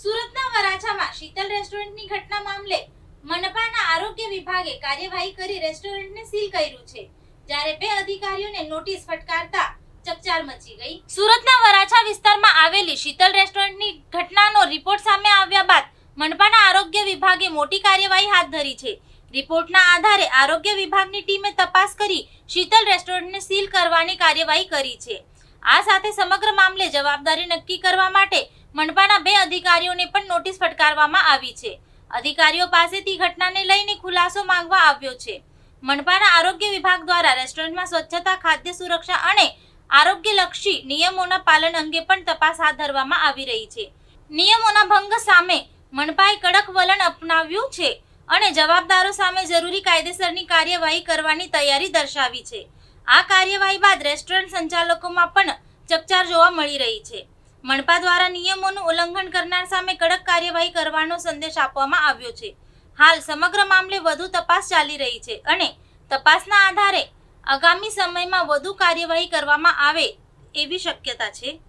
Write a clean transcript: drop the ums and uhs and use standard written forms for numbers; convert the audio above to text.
સુરતના વરાછામાં શીતલ રેસ્ટોરન્ટની ઘટના મામલે મનપાના આરોગ્ય વિભાગે કાર્યવાહી કરી રેસ્ટોરન્ટને સીલ કર્યું છે, જ્યારે બે અધિકારીઓને નોટિસ ફટકારતા ચકચાર મચી ગઈ। સુરતના વરાછા વિસ્તારમાં આવેલી શીતલ રેસ્ટોરન્ટની ઘટનાનો રિપોર્ટ સામે આવ્યા બાદ મનપાના આરોગ્ય વિભાગે મોટી કાર્યવાહી હાથ ધરી છે। રિપોર્ટના આધારે આરોગ્ય વિભાગની ટીમે તપાસ કરી શીતલ રેસ્ટોરન્ટને સીલ કરવાની કાર્યવાહી કરી છે। આ સાથે સમગ્ર મામલે જવાબદારી નક્કી કરવા માટે મનપાના બે અધિકારીઓને પણ નોટિસ ફટકારવામાં આવી છે। અધિકારીઓ પાસેથી ઘટનાને લઈને ખુલાસો માંગવા આવ્યો છે। મનપાના આરોગ્ય વિભાગ દ્વારા રેસ્ટોરન્ટમાં સ્વચ્છતા, ખાદ્ય સુરક્ષા અને આરોગ્યલક્ષી નિયમોના પાલન અંગે પણ તપાસ હાથ ધરવામાં આવી રહી છે। નિયમોના ભંગ સામે મનપાએ કડક વલણ અપનાવ્યું છે અને જવાબદારો સામે જરૂરી કાયદેસરની કાર્યવાહી કરવાની તૈયારી દર્શાવી છે। આ કાર્યવાહી બાદ રેસ્ટોરન્ટ સંચાલકોમાં પણ ચકચાર જોવા મળી રહી છે। મનપા દ્વારા નિયમોનું ઉલ્લંઘન કરનાર સામે કડક કાર્યવાહી કરવાનો સંદેશ આપવામાં આવ્યો છે। હાલ સમગ્ર મામલે વધુ તપાસ ચાલી રહી છે અને તપાસના આધારે આગામી સમયમાં વધુ કાર્યવાહી કરવામાં આવે એવી શક્યતા છે।